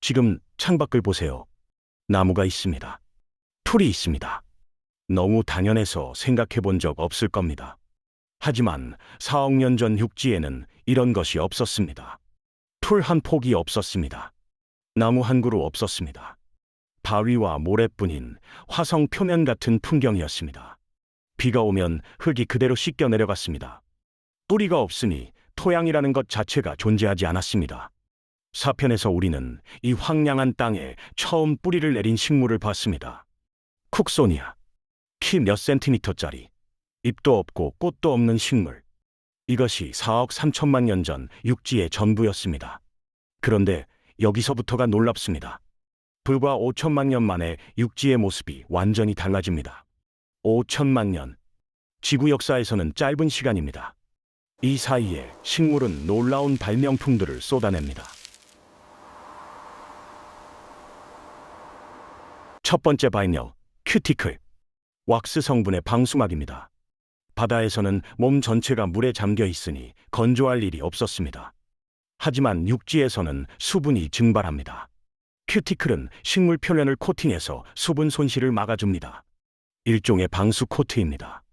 지금 창밖을 보세요. 나무가 있습니다. 풀이 있습니다. 너무 당연해서 생각해 본 적 없을 겁니다. 하지만 4억 년 전 육지에는 이런 것이 없었습니다. 풀 한 폭이 없었습니다. 나무 한 그루 없었습니다. 바위와 모래뿐인 화성 표면 같은 풍경이었습니다. 비가 오면 흙이 그대로 씻겨 내려갔습니다. 뿌리가 없으니 토양이라는 것 자체가 존재하지 않았습니다. 사편에서 우리는 이 황량한 땅에 처음 뿌리를 내린 식물을 봤습니다. 쿡소니아. 키 몇 센티미터짜리, 잎도 없고 꽃도 없는 식물. 이것이 4억 3천만 년 전 육지의 전부였습니다. 그런데 여기서부터가 놀랍습니다. 불과 5천만 년 만에 육지의 모습이 완전히 달라집니다. 5천만 년. 지구 역사에서는 짧은 시간입니다. 이 사이에 식물은 놀라운 발명품들을 쏟아냅니다. 첫 번째 발명, 큐티클. 왁스 성분의 방수막입니다. 바다에서는 몸 전체가 물에 잠겨 있으니 건조할 일이 없었습니다. 하지만 육지에서는 수분이 증발합니다. 큐티클은 식물 표면을 코팅해서 수분 손실을 막아줍니다. 일종의 방수 코트입니다.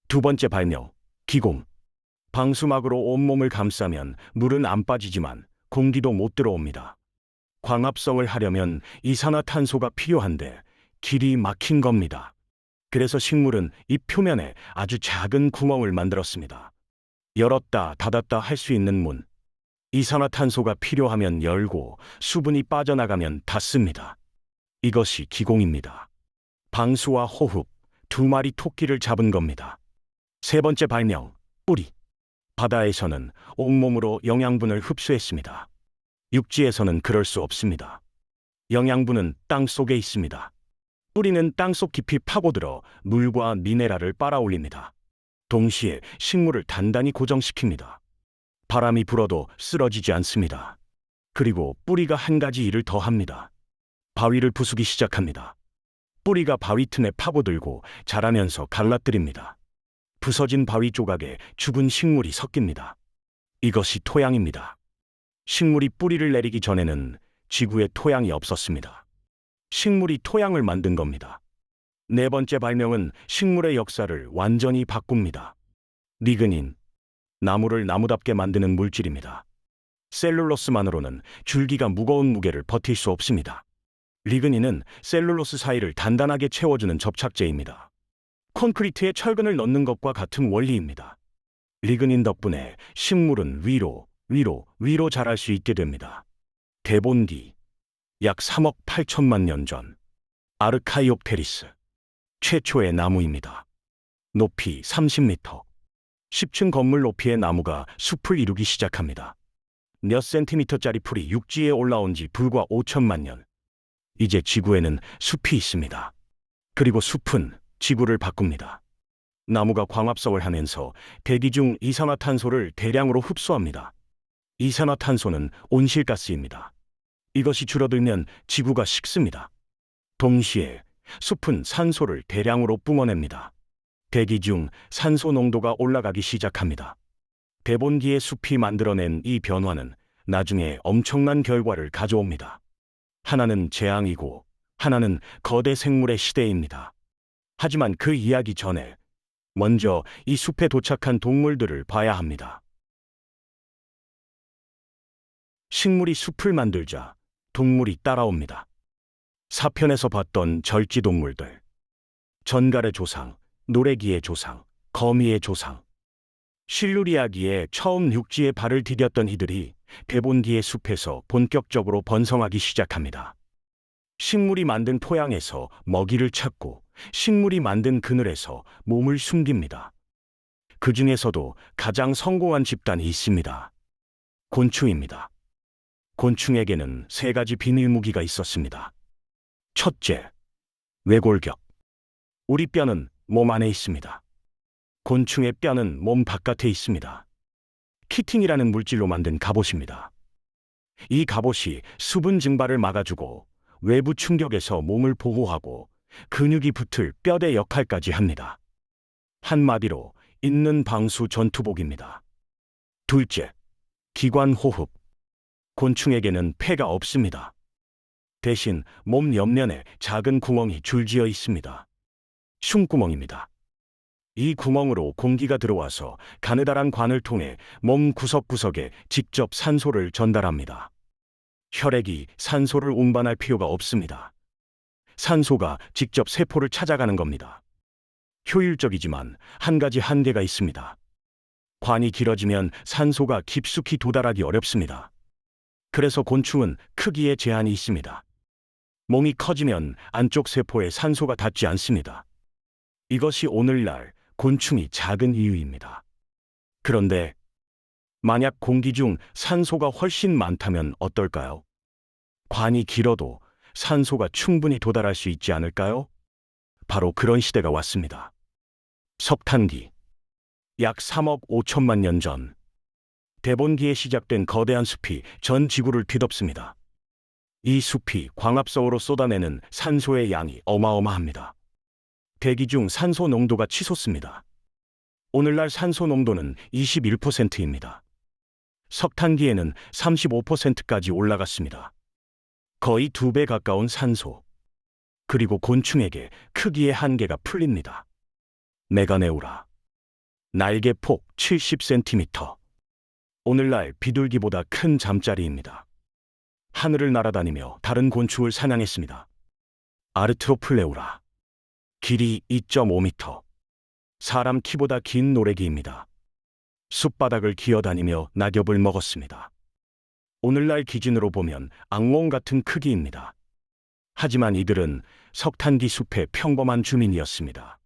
두 번째 발명, 기공. 방수막으로 온몸을 감싸면 물은 안 빠지지만 공기도 못 들어옵니다. 광합성을 하려면 이산화탄소가 필요한데 길이 막힌 겁니다. 그래서 식물은 이 표면에 아주 작은 구멍을 만들었습니다. 열었다 닫았다 할 수 있는 문. 이산화탄소가 필요하면 열고 수분이 빠져나가면 닫습니다. 이것이 기공입니다. 방수와 호흡, 두 마리 토끼를 잡은 겁니다. 세 번째 발명, 뿌리. 바다에서는 온몸으로 영양분을 흡수했습니다. 육지에서는 그럴 수 없습니다. 영양분은 땅 속에 있습니다. 뿌리는 땅속 깊이 파고들어 물과 미네랄을 빨아올립니다. 동시에 식물을 단단히 고정시킵니다. 바람이 불어도 쓰러지지 않습니다. 그리고 뿌리가 한 가지 일을 더 합니다. 바위를 부수기 시작합니다. 뿌리가 바위 틈에 파고들고 자라면서 갈라뜨립니다. 부서진 바위 조각에 죽은 식물이 섞입니다. 이것이 토양입니다. 식물이 뿌리를 내리기 전에는 지구에 토양이 없었습니다. 식물이 토양을 만든 겁니다. 네 번째 발명은 식물의 역사를 완전히 바꿉니다. 리그닌. 나무를 나무답게 만드는 물질입니다. 셀룰로스만으로는 줄기가 무거운 무게를 버틸 수 없습니다. 리그닌은 셀룰로스 사이를 단단하게 채워주는 접착제입니다. 콘크리트에 철근을 넣는 것과 같은 원리입니다. 리그닌 덕분에 식물은 위로 자랄 수 있게 됩니다. 대본디. 약 3억 8천만 년 전. 아르카이옵테리스. 최초의 나무입니다. 높이 30m. 10층 건물 높이의 나무가 숲을 이루기 시작합니다. 몇 센티미터짜리 풀이 육지에 올라온 지 불과 5천만 년. 이제 지구에는 숲이 있습니다. 그리고 숲은 지구를 바꿉니다. 나무가 광합성을 하면서 대기 중 이산화탄소를 대량으로 흡수합니다. 이산화탄소는 온실가스입니다. 이것이 줄어들면 지구가 식습니다. 동시에 숲은 산소를 대량으로 뿜어냅니다. 대기 중 산소 농도가 올라가기 시작합니다. 대본디의 숲이 만들어낸 이 변화는 나중에 엄청난 결과를 가져옵니다. 하나는 재앙이고 하나는 거대 생물의 시대입니다. 하지만 그 이야기 전에 먼저 이 숲에 도착한 동물들을 봐야 합니다. 식물이 숲을 만들자 동물이 따라옵니다. 사편에서 봤던 절지동물들. 전갈의 조상, 노래기의 조상, 거미의 조상. 실루리아기에 처음 육지에 발을 디뎠던 이들이 대본디의 숲에서 본격적으로 번성하기 시작합니다. 식물이 만든 토양에서 먹이를 찾고 식물이 만든 그늘에서 몸을 숨깁니다. 그 중에서도 가장 성공한 집단이 있습니다. 곤충입니다. 곤충에게는 세 가지 비밀 무기가 있었습니다. 첫째, 외골격. 우리 뼈는 몸 안에 있습니다. 곤충의 뼈는 몸 바깥에 있습니다. 키틴이라는 물질로 만든 갑옷입니다. 이 갑옷이 수분 증발을 막아주고 외부 충격에서 몸을 보호하고 근육이 붙을 뼈대 역할까지 합니다. 한마디로 있는 방수 전투복입니다. 둘째, 기관 호흡. 곤충에게는 폐가 없습니다. 대신 몸 옆면에 작은 구멍이 줄지어 있습니다. 숨구멍입니다. 이 구멍으로 공기가 들어와서 가느다란 관을 통해 몸 구석구석에 직접 산소를 전달합니다. 혈액이 산소를 운반할 필요가 없습니다. 산소가 직접 세포를 찾아가는 겁니다. 효율적이지만 한 가지 한계가 있습니다. 관이 길어지면 산소가 깊숙이 도달하기 어렵습니다. 그래서 곤충은 크기에 제한이 있습니다. 몸이 커지면 안쪽 세포에 산소가 닿지 않습니다. 이것이 오늘날 곤충이 작은 이유입니다. 그런데 만약 공기 중 산소가 훨씬 많다면 어떨까요? 관이 길어도 산소가 충분히 도달할 수 있지 않을까요? 바로 그런 시대가 왔습니다. 석탄기. 약 3억 5천만 년 전, 대본기에 시작된 거대한 숲이 전 지구를 뒤덮습니다. 이 숲이 광합성으로 쏟아내는 산소의 양이 어마어마합니다. 대기 중 산소 농도가 치솟습니다. 오늘날 산소 농도는 21%입니다. 석탄기에는 35%까지 올라갔습니다. 거의 2배 가까운 산소. 그리고 곤충에게 크기의 한계가 풀립니다. 메가네우라. 날개폭 70cm. 오늘날 비둘기보다 큰 잠자리입니다. 하늘을 날아다니며 다른 곤충을 사냥했습니다. 아르트로플레우라. 길이 2.5m. 사람 키보다 긴 노래기입니다. 숲바닥을 기어다니며 낙엽을 먹었습니다. 오늘날 기준으로 보면 악몽 같은 크기입니다. 하지만 이들은 석탄기 숲의 평범한 주민이었습니다.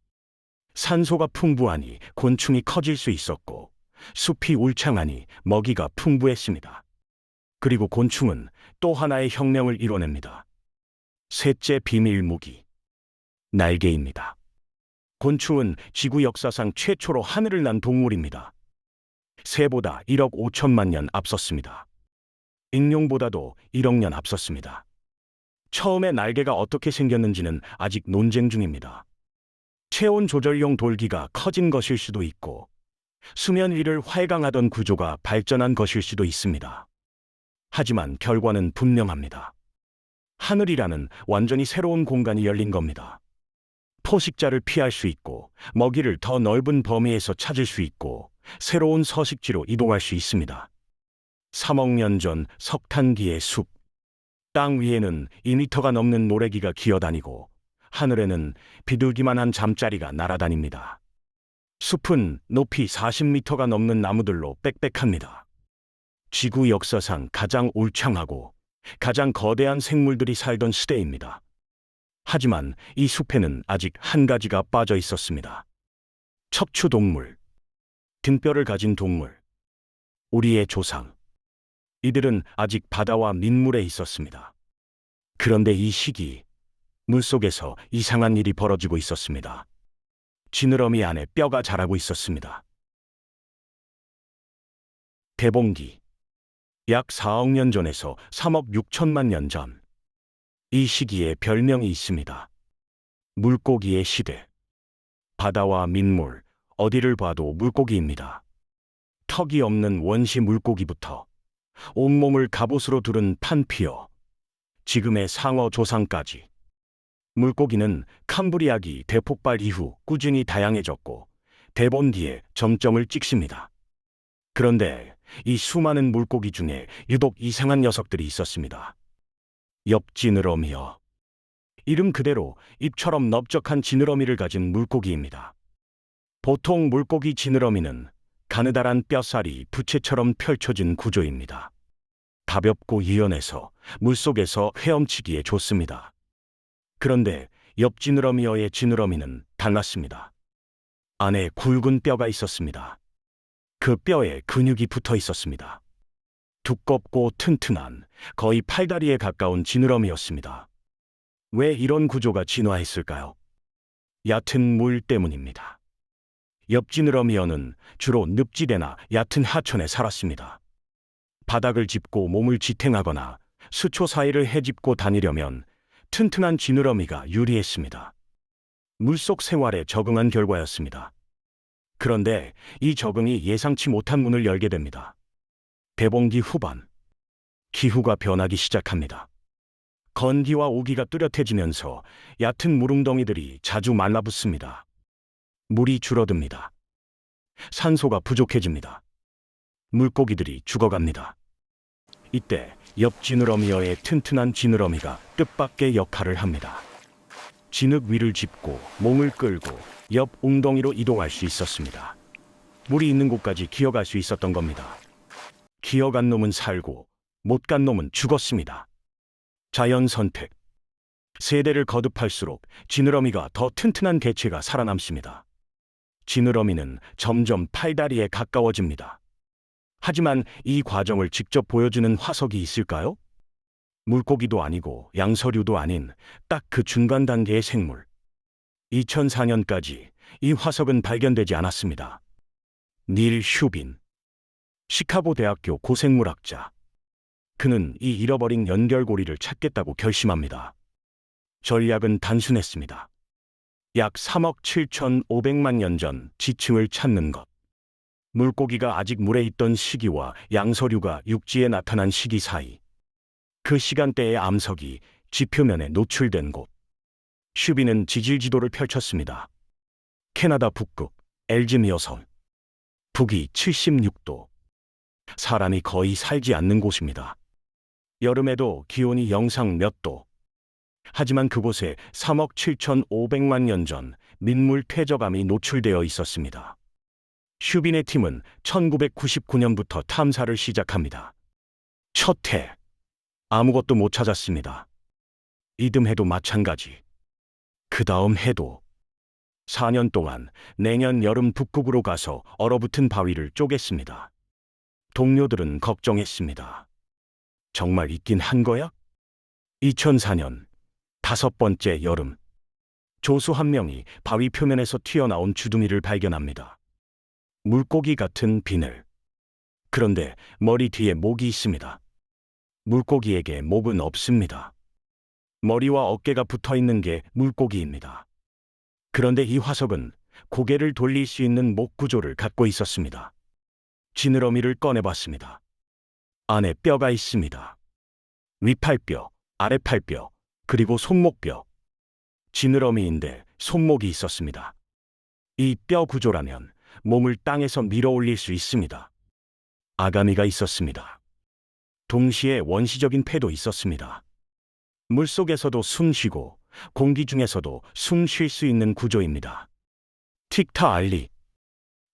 산소가 풍부하니 곤충이 커질 수 있었고, 숲이 울창하니 먹이가 풍부했습니다. 그리고 곤충은 또 하나의 혁명을 이뤄냅니다. 셋째 비밀 무기. 날개입니다. 곤충은 지구 역사상 최초로 하늘을 난 동물입니다. 새보다 1억 5천만 년 앞섰습니다. 익룡보다도 1억 년 앞섰습니다. 처음에 날개가 어떻게 생겼는지는 아직 논쟁 중입니다. 체온 조절용 돌기가 커진 것일 수도 있고, 수면 위를 활강하던 구조가 발전한 것일 수도 있습니다. 하지만 결과는 분명합니다. 하늘이라는 완전히 새로운 공간이 열린 겁니다. 포식자를 피할 수 있고, 먹이를 더 넓은 범위에서 찾을 수 있고, 새로운 서식지로 이동할 수 있습니다. 3억 년 전 석탄기의 숲. 땅 위에는 2m가 넘는 노래기가 기어다니고, 하늘에는 비둘기만한 잠자리가 날아다닙니다. 숲은 높이 40m가 넘는 나무들로 빽빽합니다. 지구 역사상 가장 울창하고 가장 거대한 생물들이 살던 시대입니다. 하지만 이 숲에는 아직 한 가지가 빠져 있었습니다. 척추동물. 등뼈를 가진 동물. 우리의 조상. 이들은 아직 바다와 민물에 있었습니다. 그런데 이 시기, 물속에서 이상한 일이 벌어지고 있었습니다. 지느러미 안에 뼈가 자라고 있었습니다. 대본기. 약 4억 년 전에서 3억 6천만 년 전. 이 시기에 별명이 있습니다. 물고기의 시대. 바다와 민물, 어디를 봐도 물고기입니다. 턱이 없는 원시 물고기부터 온몸을 갑옷으로 두른 판피어, 지금의 상어 조상까지. 물고기는 캄브리아기 대폭발 이후 꾸준히 다양해졌고, 대본기에 점점을 찍습니다. 그런데 이 수많은 물고기 중에 유독 이상한 녀석들이 있었습니다. 엽지느러미어. 이름 그대로 입처럼 넓적한 지느러미를 가진 물고기입니다. 보통 물고기 지느러미는 가느다란 뼈살이 부채처럼 펼쳐진 구조입니다. 가볍고 유연해서 물속에서 헤엄치기에 좋습니다. 그런데 엽지느러미어의 지느러미는 달랐습니다. 안에 굵은 뼈가 있었습니다. 그 뼈에 근육이 붙어 있었습니다. 두껍고 튼튼한, 거의 팔다리에 가까운 지느러미였습니다. 왜 이런 구조가 진화했을까요? 얕은 물 때문입니다. 엽지느러미어는 주로 늪지대나 얕은 하천에 살았습니다. 바닥을 짚고 몸을 지탱하거나 수초 사이를 헤집고 다니려면 튼튼한 지느러미가 유리했습니다. 물속 생활에 적응한 결과였습니다. 그런데 이 적응이 예상치 못한 문을 열게 됩니다. 대본기 후반. 기후가 변하기 시작합니다. 건기와 오기가 뚜렷해지면서 얕은 물웅덩이들이 자주 말라붙습니다. 물이 줄어듭니다. 산소가 부족해집니다. 물고기들이 죽어갑니다. 이때 옆 지느러미어의 튼튼한 지느러미가 뜻밖의 역할을 합니다. 진흙 위를 짚고 몸을 끌고 옆 웅덩이로 이동할 수 있었습니다. 물이 있는 곳까지 기어갈 수 있었던 겁니다. 기어간 놈은 살고 못 간 놈은 죽었습니다. 자연 선택. 세대를 거듭할수록 지느러미가 더 튼튼한 개체가 살아남습니다. 지느러미는 점점 팔다리에 가까워집니다. 하지만 이 과정을 직접 보여주는 화석이 있을까요? 물고기도 아니고 양서류도 아닌 딱 그 중간 단계의 생물. 2004년까지 이 화석은 발견되지 않았습니다. 닐 슈빈, 시카고 대학교 고생물학자. 그는 이 잃어버린 연결고리를 찾겠다고 결심합니다. 전략은 단순했습니다. 약 3억 7,500만 년 전 지층을 찾는 것. 물고기가 아직 물에 있던 시기와 양서류가 육지에 나타난 시기 사이. 그 시간대의 암석이 지표면에 노출된 곳. 슈빈은 지질 지도를 펼쳤습니다. 캐나다 북극, 엘즈미어 섬. 북위 76도. 사람이 거의 살지 않는 곳입니다. 여름에도 기온이 영상 몇 도. 하지만 그곳에 3억 7,500만 년 전 민물 퇴적암이 노출되어 있었습니다. 슈빈의 팀은 1999년부터 탐사를 시작합니다. 첫 해, 아무것도 못 찾았습니다. 이듬해도 마찬가지. 그 다음 해도. 4년 동안 내년 여름 북극으로 가서 얼어붙은 바위를 쪼갰습니다. 동료들은 걱정했습니다. 정말 있긴 한 거야? 2004년, 5번째 여름. 조수 한 명이 바위 표면에서 튀어나온 주둥이를 발견합니다. 물고기 같은 비늘. 그런데 머리 뒤에 목이 있습니다. 물고기에게 목은 없습니다. 머리와 어깨가 붙어 있는 게 물고기입니다. 그런데 이 화석은 고개를 돌릴 수 있는 목 구조를 갖고 있었습니다. 지느러미를 꺼내봤습니다. 안에 뼈가 있습니다. 윗팔뼈, 아랫팔뼈, 그리고 손목뼈. 지느러미인데 손목이 있었습니다. 이 뼈 구조라면 몸을 땅에서 밀어 올릴 수 있습니다. 아가미가 있었습니다. 동시에 원시적인 폐도 있었습니다. 물속에서도 숨 쉬고 공기 중에서도 숨 쉴 수 있는 구조입니다. 틱타알리.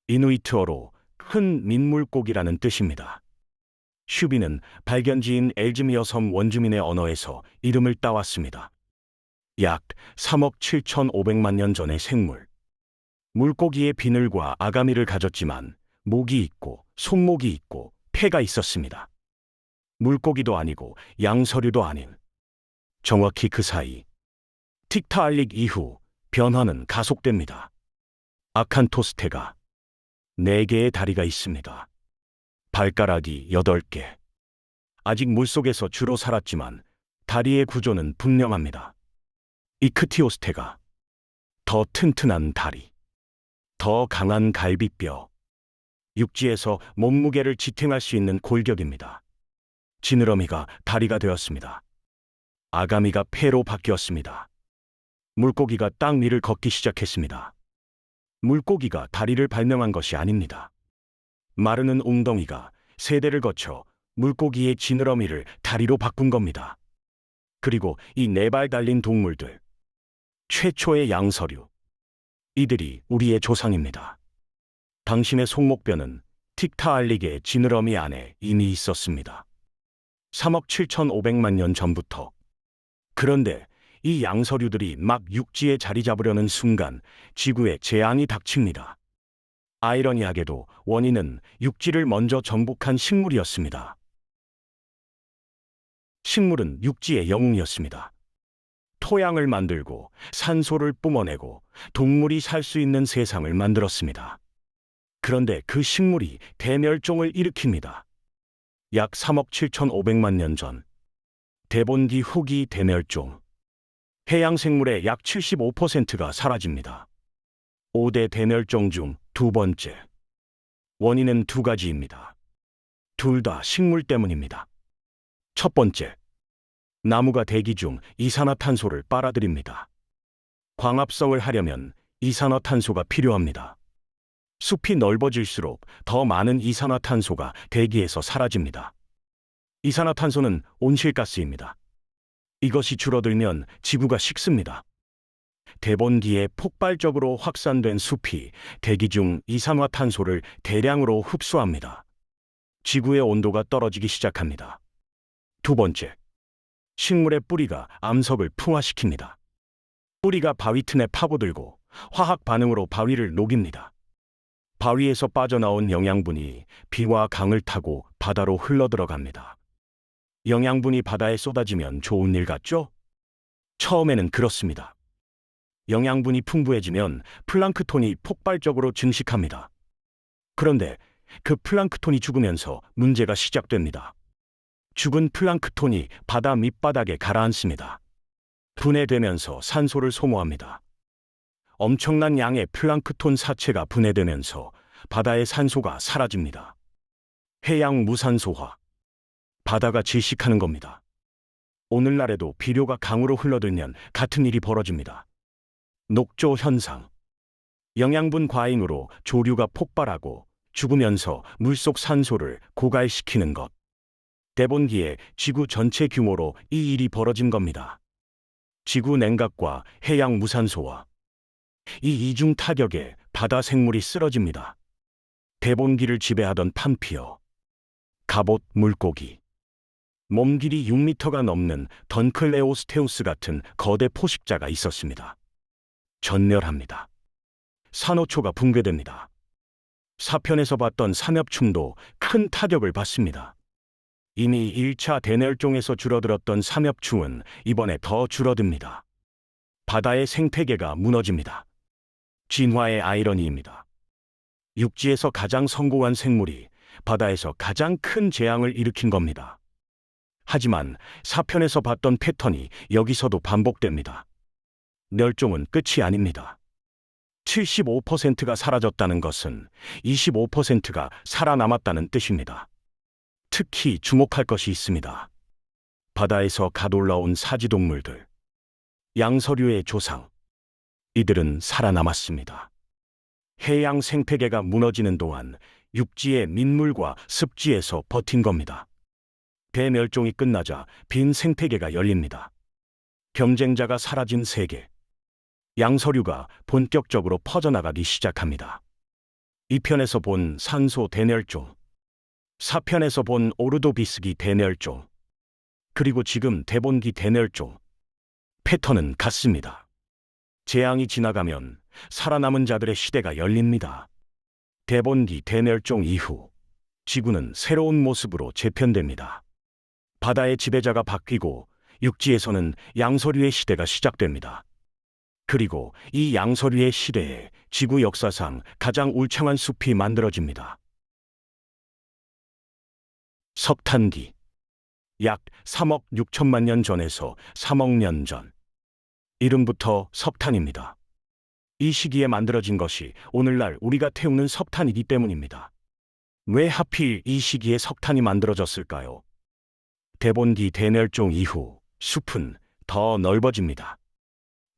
이누이트어로 큰 민물고기라는 뜻입니다. 슈빈은 발견지인 엘즈미어 섬 원주민의 언어에서 이름을 따왔습니다. 약 3억 7,500만 년 전의 생물. 물고기의 비늘과 아가미를 가졌지만 목이 있고 손목이 있고 폐가 있었습니다. 물고기도 아니고 양서류도 아닌. 정확히 그 사이. 틱타알릭 이후 변화는 가속됩니다. 아칸토스테가 4개의 다리가 있습니다. 발가락이 8개. 아직 물속에서 주로 살았지만 다리의 구조는 분명합니다. 이크티오스테가 더 튼튼한 다리, 더 강한 갈비뼈. 육지에서 몸무게를 지탱할 수 있는 골격입니다. 지느러미가 다리가 되었습니다. 아가미가 폐로 바뀌었습니다. 물고기가 땅 위를 걷기 시작했습니다. 물고기가 다리를 발명한 것이 아닙니다. 마르는 웅덩이가 세대를 거쳐 물고기의 지느러미를 다리로 바꾼 겁니다. 그리고 이 4발 달린 동물들. 최초의 양서류. 이들이 우리의 조상입니다. 당신의 손목뼈는 틱타알릭의 지느러미 안에 이미 있었습니다. 3억 7,500만 년 전부터. 그런데 이 양서류들이 막 육지에 자리 잡으려는 순간 지구에 재앙이 닥칩니다. 아이러니하게도 원인은 육지를 먼저 정복한 식물이었습니다. 식물은 육지의 영웅이었습니다. 토양을 만들고 산소를 뿜어내고 동물이 살 수 있는 세상을 만들었습니다. 그런데 그 식물이 대멸종을 일으킵니다. 약 3억 7,500만 년 전. 데본기 후기 대멸종. 해양 생물의 약 75%가 사라집니다. 5대 대멸종 중 2번째. 원인은 2가지입니다. 둘 다 식물 때문입니다. 첫 번째. 나무가 대기 중 이산화탄소를 빨아들입니다. 광합성을 하려면 이산화탄소가 필요합니다. 숲이 넓어질수록 더 많은 이산화탄소가 대기에서 사라집니다. 이산화탄소는 온실가스입니다. 이것이 줄어들면 지구가 식습니다. 대번기에 폭발적으로 확산된 숲이 대기 중 이산화탄소를 대량으로 흡수합니다. 지구의 온도가 떨어지기 시작합니다. 두 번째, 식물의 뿌리가 암석을 풍화시킵니다. 뿌리가 바위 틈에 파고들고 화학 반응으로 바위를 녹입니다. 바위에서 빠져나온 영양분이 비와 강을 타고 바다로 흘러들어갑니다. 영양분이 바다에 쏟아지면 좋은 일 같죠? 처음에는 그렇습니다. 영양분이 풍부해지면 플랑크톤이 폭발적으로 증식합니다. 그런데 그 플랑크톤이 죽으면서 문제가 시작됩니다. 죽은 플랑크톤이 바다 밑바닥에 가라앉습니다. 분해되면서 산소를 소모합니다. 엄청난 양의 플랑크톤 사체가 분해되면서 바다의 산소가 사라집니다. 해양 무산소화. 바다가 질식하는 겁니다. 오늘날에도 비료가 강으로 흘러들면 같은 일이 벌어집니다. 녹조 현상. 영양분 과잉으로 조류가 폭발하고 죽으면서 물속 산소를 고갈시키는 것. 대번기에 지구 전체 규모로 이 일이 벌어진 겁니다. 지구 냉각과 해양 무산소화. 이 이중 타격에 바다 생물이 쓰러집니다. 대번기를 지배하던 판피어, 갑옷 물고기, 몸 길이 6m가 넘는 던클레오스테우스 같은 거대 포식자가 있었습니다. 전멸합니다. 산호초가 붕괴됩니다. 사편에서 봤던 삼엽충도 큰 타격을 받습니다. 이미 1차 대멸종에서 줄어들었던 삼엽충은 이번에 더 줄어듭니다. 바다의 생태계가 무너집니다. 진화의 아이러니입니다. 육지에서 가장 성공한 생물이 바다에서 가장 큰 재앙을 일으킨 겁니다. 하지만 사편에서 봤던 패턴이 여기서도 반복됩니다. 멸종은 끝이 아닙니다. 75%가 사라졌다는 것은 25%가 살아남았다는 뜻입니다. 특히 주목할 것이 있습니다. 바다에서 갓 올라온 사지동물들, 양서류의 조상, 이들은 살아남았습니다. 해양 생태계가 무너지는 동안 육지의 민물과 습지에서 버틴 겁니다. 대멸종이 끝나자 빈 생태계가 열립니다. 경쟁자가 사라진 세계. 양서류가 본격적으로 퍼져나가기 시작합니다. 2편에서 본 산소 대멸종, 4편에서 본 오르도비스기 대멸종, 그리고 지금 대본기 대멸종. 패턴은 같습니다. 재앙이 지나가면 살아남은 자들의 시대가 열립니다. 대본기 대멸종 이후 지구는 새로운 모습으로 재편됩니다. 바다의 지배자가 바뀌고 육지에서는 양서류의 시대가 시작됩니다. 그리고 이 양서류의 시대에 지구 역사상 가장 울창한 숲이 만들어집니다. 석탄기. 약 3억 6천만 년 전에서 3억 년 전. 이름부터 석탄입니다. 이 시기에 만들어진 것이 오늘날 우리가 태우는 석탄이기 때문입니다. 왜 하필 이 시기에 석탄이 만들어졌을까요? 대본기 대멸종 이후 숲은 더 넓어집니다.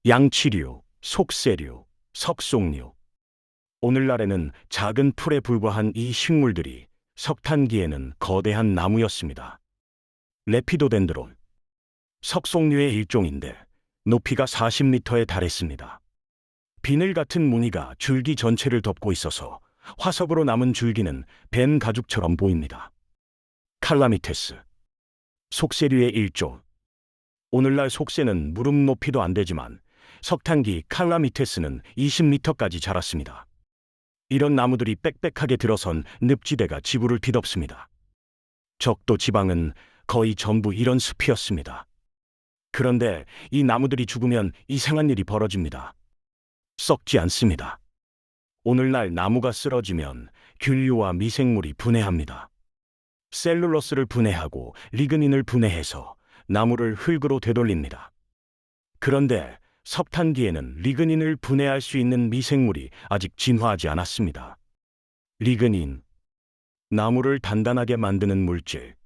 양치류, 속세류, 석송류. 오늘날에는 작은 풀에 불과한 이 식물들이 석탄기에는 거대한 나무였습니다. 레피도덴드론. 석송류의 일종인데 높이가 40m에 달했습니다. 비늘 같은 무늬가 줄기 전체를 덮고 있어서 화석으로 남은 줄기는 뱀 가죽처럼 보입니다. 칼라미테스. 속세류의 일종. 오늘날 속세는 무릎 높이도 안 되지만 석탄기 칼라미테스는 20m까지 자랐습니다. 이런 나무들이 빽빽하게 들어선 늪지대가 지구를 뒤덮습니다. 적도 지방은 거의 전부 이런 숲이었습니다. 그런데 이 나무들이 죽으면 이상한 일이 벌어집니다. 썩지 않습니다. 오늘날 나무가 쓰러지면 균류와 미생물이 분해합니다. 셀룰로스를 분해하고 리그닌을 분해해서 나무를 흙으로 되돌립니다. 그런데 석탄기에는 리그닌을 분해할 수 있는 미생물이 아직 진화하지 않았습니다. 리그닌, 나무를 단단하게 만드는 물질.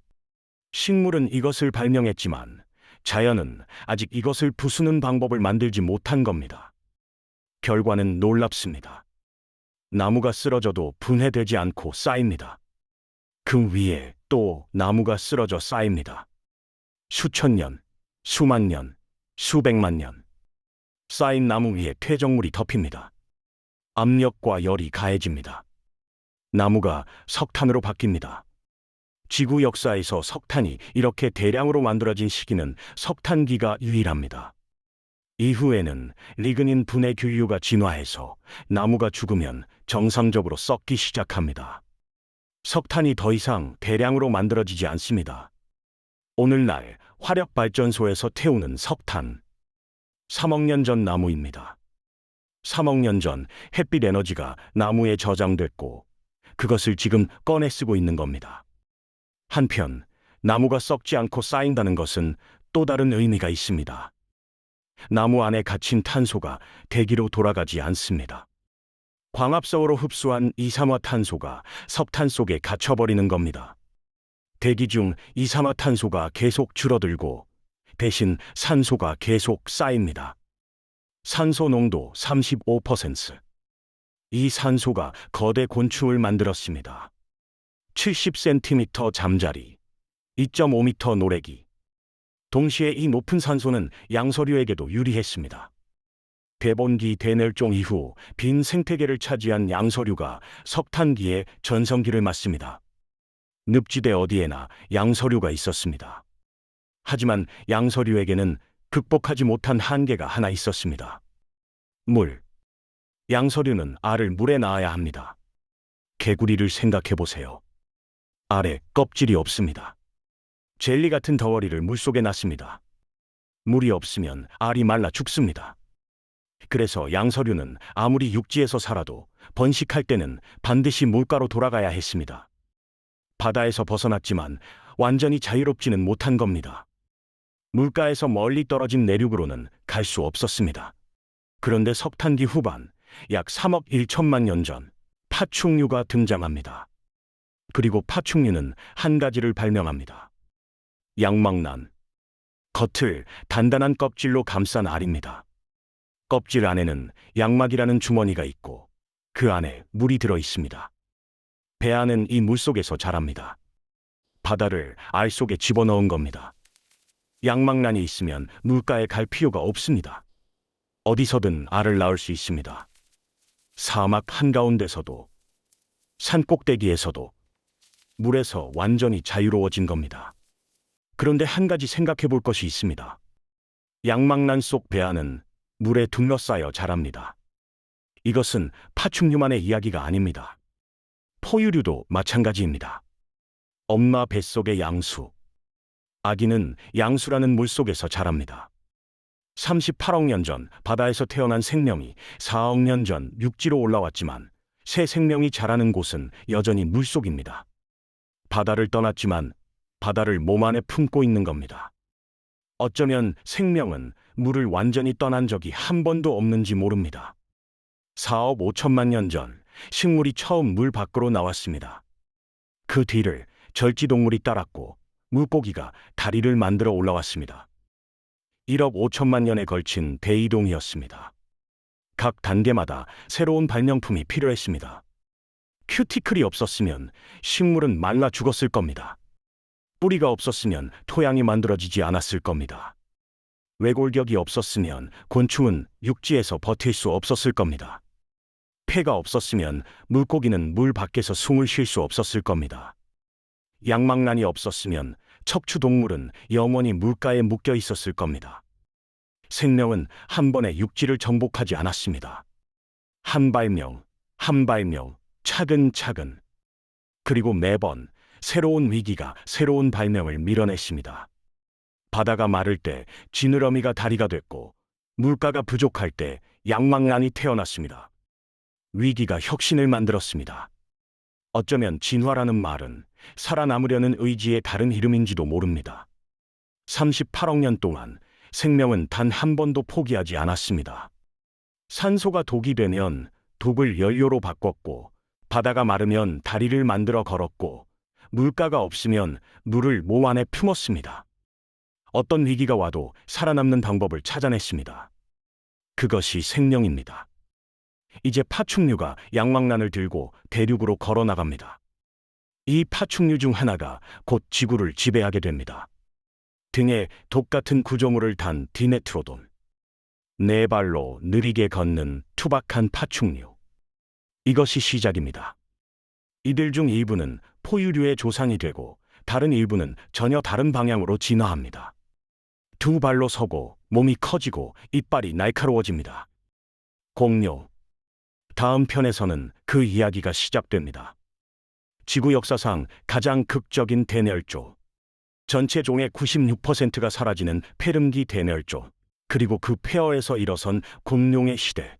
식물은 이것을 발명했지만 자연은 아직 이것을 부수는 방법을 만들지 못한 겁니다. 결과는 놀랍습니다. 나무가 쓰러져도 분해되지 않고 쌓입니다. 그 위에 또 나무가 쓰러져 쌓입니다. 수천 년, 수만 년, 수백만 년. 쌓인 나무 위에 퇴적물이 덮입니다. 압력과 열이 가해집니다. 나무가 석탄으로 바뀝니다. 지구 역사에서 석탄이 이렇게 대량으로 만들어진 시기는 석탄기가 유일합니다. 이후에는 리그닌 분해 규유가 진화해서 나무가 죽으면 정상적으로 썩기 시작합니다. 석탄이 더 이상 대량으로 만들어지지 않습니다. 오늘날 화력발전소에서 태우는 석탄. 3억 년 전 나무입니다. 3억 년 전 햇빛 에너지가 나무에 저장됐고 그것을 지금 꺼내 쓰고 있는 겁니다. 한편 나무가 썩지 않고 쌓인다는 것은 또 다른 의미가 있습니다. 나무 안에 갇힌 탄소가 대기로 돌아가지 않습니다. 광합성으로 흡수한 이산화탄소가 석탄 속에 갇혀버리는 겁니다. 대기 중 이산화탄소가 계속 줄어들고 대신 산소가 계속 쌓입니다. 산소 농도 35%. 이 산소가 거대 곤충을 만들었습니다. 70cm 잠자리, 2.5m 노래기. 동시에 이 높은 산소는 양서류에게도 유리했습니다. 대본기 대멸종 이후 빈 생태계를 차지한 양서류가 석탄기에 전성기를 맞습니다. 늪지대 어디에나 양서류가 있었습니다. 하지만 양서류에게는 극복하지 못한 한계가 하나 있었습니다. 물. 양서류는 알을 물에 낳아야 합니다. 개구리를 생각해 보세요. 알에 껍질이 없습니다. 젤리 같은 덩어리를 물속에 놨습니다. 물이 없으면 알이 말라 죽습니다. 그래서 양서류는 아무리 육지에서 살아도 번식할 때는 반드시 물가로 돌아가야 했습니다. 바다에서 벗어났지만 완전히 자유롭지는 못한 겁니다. 물가에서 멀리 떨어진 내륙으로는 갈 수 없었습니다. 그런데 석탄기 후반, 약 3억 1천만 년 전, 파충류가 등장합니다. 그리고 파충류는 한 가지를 발명합니다. 양망란. 겉을 단단한 껍질로 감싼 알입니다. 껍질 안에는 양막이라는 주머니가 있고 그 안에 물이 들어 있습니다. 배아는 이 물 속에서 자랍니다. 바다를 알 속에 집어넣은 겁니다. 양망란이 있으면 물가에 갈 필요가 없습니다. 어디서든 알을 낳을 수 있습니다. 사막 한가운데서도, 산 꼭대기에서도, 물에서 완전히 자유로워진 겁니다. 그런데 한 가지 생각해 볼 것이 있습니다. 양망란 속 배아는 물에 둘러싸여 자랍니다. 이것은 파충류만의 이야기가 아닙니다. 포유류도 마찬가지입니다. 엄마 뱃속의 양수. 아기는 양수라는 물속에서 자랍니다. 38억 년 전 바다에서 태어난 생명이 4억 년 전 육지로 올라왔지만 새 생명이 자라는 곳은 여전히 물속입니다. 바다를 떠났지만 바다를 몸 안에 품고 있는 겁니다. 어쩌면 생명은 물을 완전히 떠난 적이 한 번도 없는지 모릅니다. 4억 5천만 년 전 식물이 처음 물 밖으로 나왔습니다. 그 뒤를 절지동물이 따랐고 물고기가 다리를 만들어 올라왔습니다. 1억 5천만 년에 걸친 대이동이었습니다. 각 단계마다 새로운 발명품이 필요했습니다. 큐티클이 없었으면 식물은 말라 죽었을 겁니다. 뿌리가 없었으면 토양이 만들어지지 않았을 겁니다. 외골격이 없었으면 곤충은 육지에서 버틸 수 없었을 겁니다. 폐가 없었으면 물고기는 물 밖에서 숨을 쉴 수 없었을 겁니다. 양망란이 없었으면 척추동물은 영원히 물가에 묶여 있었을 겁니다. 생명은 한 번에 육지를 정복하지 않았습니다. 한 발명, 한 발명, 차근차근. 그리고 매번 새로운 위기가 새로운 발명을 밀어냈습니다. 바다가 마를 때 지느러미가 다리가 됐고 물가가 부족할 때 양망란이 태어났습니다. 위기가 혁신을 만들었습니다. 어쩌면 진화라는 말은 살아남으려는 의지의 다른 이름인지도 모릅니다. 38억 년 동안 생명은 단 한 번도 포기하지 않았습니다. 산소가 독이 되면 독을 연료로 바꿨고 바다가 마르면 다리를 만들어 걸었고 물가가 없으면 물을 몸 안에 품었습니다. 어떤 위기가 와도 살아남는 방법을 찾아냈습니다. 그것이 생명입니다. 이제 파충류가 양망란을 들고 대륙으로 걸어 나갑니다. 이 파충류 중 하나가 곧 지구를 지배하게 됩니다. 등에 독 같은 구조물을 단 디메트로돈. 네 발로 느리게 걷는 투박한 파충류. 이것이 시작입니다. 이들 중 일부는 포유류의 조상이 되고 다른 일부는 전혀 다른 방향으로 진화합니다. 두 발로 서고 몸이 커지고 이빨이 날카로워집니다. 공룡. 다음 편에서는 그 이야기가 시작됩니다. 지구 역사상 가장 극적인 대멸종. 전체 종의 96%가 사라지는 폐렴기 대멸종. 그리고 그 폐허에서 일어선 공룡의 시대.